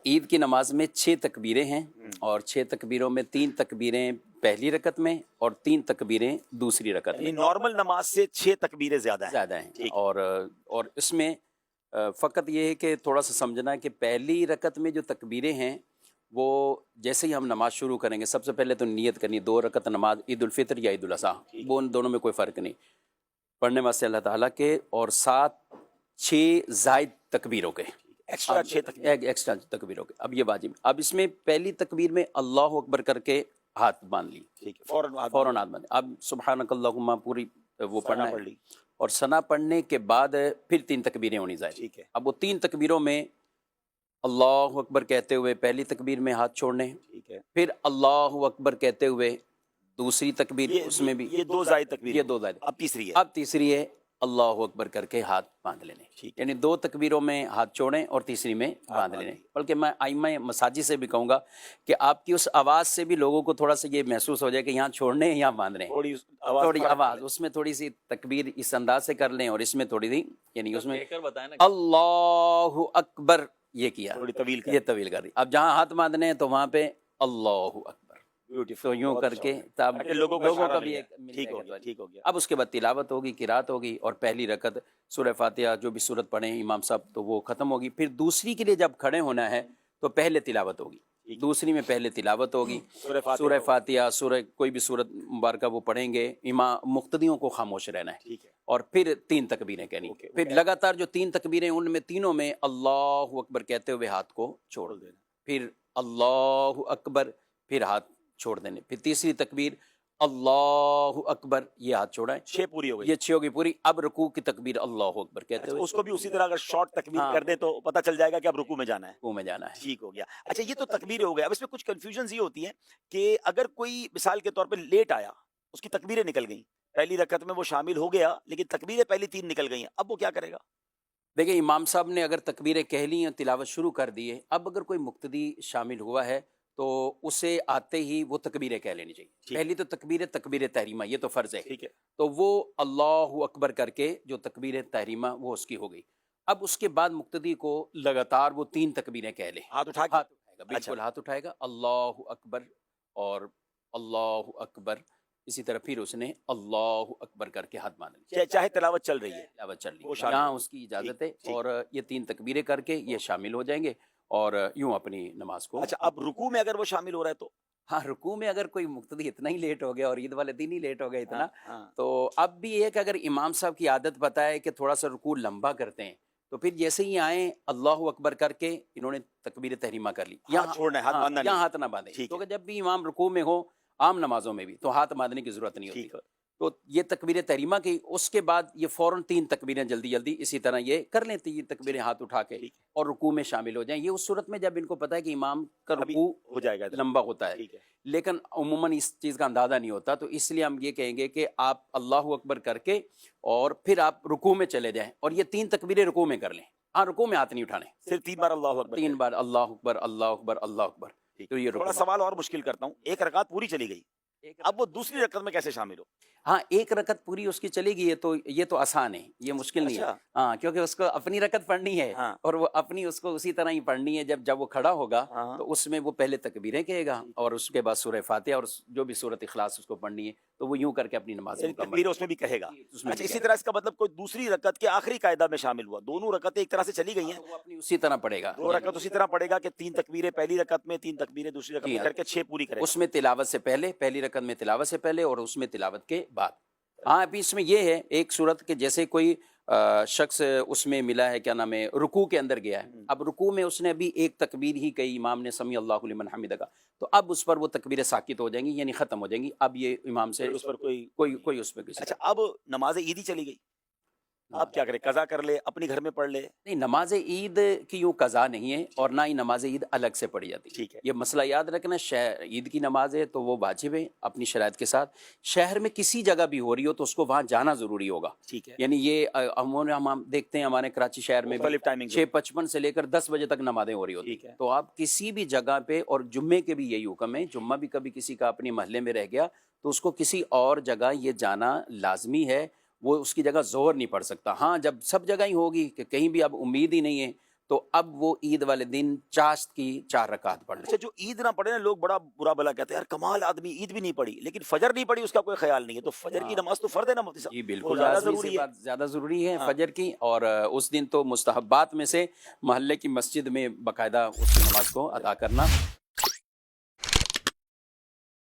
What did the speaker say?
عید کی نماز میں 6 تکبیریں ہیں اور 6 تکبیروں میں 3 تکبیریں پہلی رکعت میں اور 3 تکبیریں دوسری رکعت میں. نارمل نماز سے 6 تکبیریں زیادہ ہیں. اور اس میں فقط یہ ہے کہ تھوڑا سا سمجھنا ہے کہ پہلی رکعت میں جو تکبیریں ہیں وہ جیسے ہی ہم نماز شروع کریں گے سب سے پہلے تو نیت کرنی 2 رکعت نماز عید الفطر یا عید الاضحیٰ، وہ ان دونوں میں کوئی فرق نہیں، پڑھنے واسطے اللہ تعالیٰ کے، اور ساتھ 6 زائد تکبیروں کے، ایکسٹرا تکبیروں کے. اب یہ واجب. اب اس میں پہلی تکبیر میں اللہ اکبر کر کے ہاتھ باندھ لی، فوراً ہاتھ باندھ. اب سبحانک اللہم پوری وہ پڑھنا ہے، اور ثنا پڑھنے کے بعد پھر 3 تکبیریں ہونی چاہیے. اب وہ 3 تکبیروں میں اللہ اکبر کہتے ہوئے پہلی تکبیر میں ہاتھ چھوڑنے، پھر اللہ اکبر کہتے ہوئے دوسری تکبیر، اس میں بھی یہ 2 زائد تکبیر، یہ 2 زائد. اب تیسری ہے اللہ اکبر کر کے ہاتھ باندھ لینے، یعنی 2 تکبیروں میں ہاتھ چھوڑیں اور تیسری میں باندھ لینے. بلکہ میں ائمہ مساجد سے بھی کہوں گا کہ آپ کی اس آواز سے بھی لوگوں کو تھوڑا سا یہ محسوس ہو جائے کہ یہاں چھوڑنے یہاں باندھ رہے ہیں، تھوڑی آواز اس میں تھوڑی سی تکبیر اس انداز سے کر لیں، اور اس میں تھوڑی سی یعنی اس میں اللہ اکبر یہ کیا، یہ طویل کر دی. اب جہاں ہاتھ باندھنے ہیں تو وہاں پہ اللہ اکبر، تو یوں کر کے لوگوں کا بھی ٹھیک ہو گیا. اب اس کے بعد تلاوت ہوگی، قرات ہوگی، اور پہلی رکعت سورہ فاتحہ جو بھی سورت پڑھیں امام صاحب تو وہ ختم ہوگی. پھر دوسری کے لیے جب کھڑے ہونا ہے تو پہلے تلاوت ہوگی، دوسری میں پہلے تلاوت ہوگی، سورہ فاتحہ، سورہ کوئی بھی سورت مبارکہ وہ پڑھیں گے، امام مقتدیوں کو خاموش رہنا ہے، اور پھر 3 تکبیریں کہنی. پھر لگاتار جو 3 تکبیریں ان میں تینوں میں اللہ اکبر کہتے ہوئے ہاتھ کو چھوڑ دینا، پھر اللہ اکبر، پھر ہاتھ چھوڑ دینے، پھر تیسری تکبیر اللہ اکبر، یہ ہاتھ چھوڑائیں. 6 پوری ہو گئی، یہ 6 ہوگی پوری. اب رکوع کی تکبیر اللہ اکبر کہتے ہوئے، اس کو بھی اسی طرح اگر شارٹ تکبیر کر دیں تو پتہ چل جائے گا کہ اب رکوع میں جانا ہے. رکوع میں جانا ہے. ٹھیک ہو گیا. اچھا یہ تو تکبیر ہو گیا. اب اس میں کچھ کنفیوژنز یہ ہوتی ہیں کہ اگر کوئی مثال کے طور پہ لیٹ آیا، اس کی تکبیریں نکل گئیں، پہلی رکعت میں وہ شامل ہو گیا لیکن تکبیریں پہلی 3 نکل گئی ہیں، اب وہ کیا کرے گا؟ دیکھیں امام صاحب نے اگر تکبیریں کہہ لی ہیں، تلاوت شروع کر دی ہے، اب اگر کوئی مقتدی شامل ہوا ہے تو اسے آتے ہی وہ تکبیریں کہہ لینی چاہیے. پہلی تو تکبیر تحریمہ، یہ تو فرض ہے، تو وہ اللہ اکبر کر کے جو تکبیر تحریمہ وہ اس کی ہو گئی. اب اس کے بعد مقتدی کو لگاتار وہ 3 تکبیریں کہہ لے، ہاتھ اٹھائے گا، بالکل ہاتھ اٹھائے گا، اللہ اکبر اور اللہ اکبر، اسی طرح پھر اس نے اللہ اکبر کر کے ہاتھ باندھ لیا، چاہے تلاوت چل رہی ہے، تلاوت چل رہی ہے، یہاں اس کی اجازت ہے. اور یہ 3 تکبیریں کر کے یہ شامل ہو جائیں گے اور یوں اپنی نماز کو. اچھا اب رکوع میں اگر وہ شامل ہو رہا ہے تو؟ ہاں رکوع میں اگر کوئی مقتدی اتنا ہی لیٹ ہو گیا اور عید والے دن ہی لیٹ ہو گیا اتنا، تو اب بھی یہ کہ اگر امام صاحب کی عادت پتہ ہے کہ تھوڑا سا رکوع لمبا کرتے ہیں، تو پھر جیسے ہی آئیں اللہ اکبر کر کے انہوں نے تکبیر تحریمہ کر لی، یہاں ہاتھ نہ باندھیں، کیونکہ جب بھی امام رکوع میں ہو عام نمازوں میں بھی تو ہاتھ باندھنے کی ضرورت نہیں ہوتی. تو یہ تکبیر تحریمہ کی، اس کے بعد یہ فوراً 3 تکبیریں جلدی اسی طرح یہ کر لیں، 3 تکبیریں ہاتھ اٹھا کے اور رکوع میں شامل ہو جائیں. یہ اس صورت میں جب ان کو پتہ ہے کہ امام کا رکوع ہو جائے گا لمبا ہوتا ہے، لیکن عموماً اس چیز کا اندازہ نہیں ہوتا، تو اس لیے ہم یہ کہیں گے کہ آپ اللہ اکبر کر کے اور پھر آپ رکوع میں چلے جائیں اور یہ 3 تکبیریں رکوع میں کر لیں. ہاں رکوع میں ہاتھ نہیں اٹھانے، صرف 3 بار اللہ اکبر، 3 بار اللہ اکبر اللہ اکبر اللہ اکبر. تو یہ تھوڑا سوال اور مشکل کرتا ہوں، ایک رکعت پوری چلی گئی، اب وہ دوسری رکعت میں کیسے شامل ہو؟ ہاں 1 رکعت پوری اس کی چلے گی، یہ تو آسان ہے، یہ مشکل نہیں ہے. ہاں کیونکہ اس کو اپنی رکعت پڑھنی ہے اور وہ اپنی اس کو اسی طرح ہی پڑھنی ہے. جب وہ کھڑا ہوگا تو اس میں وہ پہلے تکبیریں کہے گا اور اس کے بعد سورہ فاتحہ اور جو بھی سورۃ اخلاص اس کو پڑھنی ہے، تو وہ یوں کر کے اپنی نماز تکبیر اس میں بھی کہے گا. اچھا اسی طرح اس کا مطلب کوئی دوسری رکعت کے آخری قاعدہ میں شامل ہوا، دونوں رکعتیں ایک طرح سے چلی گئی ہیں، وہ اپنی اسی طرح پڑھے گا، 2 رکعت اسی طرح پڑھے گا کہ 3 تکبیریں پہلی رکعت میں، 3 تکبیریں دوسری رکعت میں کر کے 6 پوری کرے گا. اس میں تلاوت سے پہلے، پہلی رکعت میں تلاوت سے پہلے اور اس میں تلاوت کے بعد. ہاں ابھی اس میں یہ ہے ایک صورت کہ جیسے کوئی شخص اس میں ملا ہے، کیا نام ہے، رکوع کے اندر گیا ہے، اب رکوع میں اس نے ابھی 1 تکبیر ہی کہی، امام نے سمیع اللہ لمن حمدہ کا، تو اب اس پر وہ تکبیریں ساکت ہو جائیں گی، یعنی ختم ہو جائیں گی. اب یہ امام سے اس پر کوئی اس پہ کسی. اچھا اب نماز عید ہی چلی گئی، آپ کیا کریں؟ قضا کر لے، اپنی گھر میں پڑھ لے؟ نہیں، نماز عید کی یوں قضا نہیں ہے اور نہ ہی نماز عید الگ سے پڑھی جاتی. ٹھیک ہے، یہ مسئلہ یاد رکھنا، عید کی نماز ہے تو وہ واجب ہے اپنی شرائط کے ساتھ. شہر میں کسی جگہ بھی ہو رہی ہو تو اس کو وہاں جانا ضروری ہوگا. ٹھیک ہے، یعنی یہ ہم دیکھتے ہیں ہمارے کراچی شہر میں 6:55 سے لے کر 10 بجے تک نمازیں ہو رہی ہوتی ہیں. تو آپ کسی بھی جگہ پہ، اور جمعے کے بھی یہی حکم ہے، جمعہ بھی کبھی کسی کا اپنے محلے میں رہ گیا تو اس کو کسی اور جگہ یہ جانا لازمی ہے، وہ اس کی جگہ زور نہیں پڑ سکتا. ہاں جب سب جگہ ہی ہوگی کہ کہیں بھی اب امید ہی نہیں ہے تو اب وہ عید والے دن چاشت کی 4 رکعت پڑھ لیں. اچھا جو عید نہ پڑھے نا لوگ بڑا برا بلا کہتے ہیں یار کمال آدمی عید بھی نہیں پڑھی لیکن فجر نہیں پڑھی اس کا کوئی خیال نہیں ہے. تو فجر کی نماز تو فرض ہے نا مفتی صاحب. جی وہ بالکل زیادہ لازمی ضروری سی ہے. بات زیادہ ضروری ہے فجر کی. اور اس دن تو مستحبات میں سے محلے کی مسجد میں باقاعدہ اس کی نماز کو ادا کرنا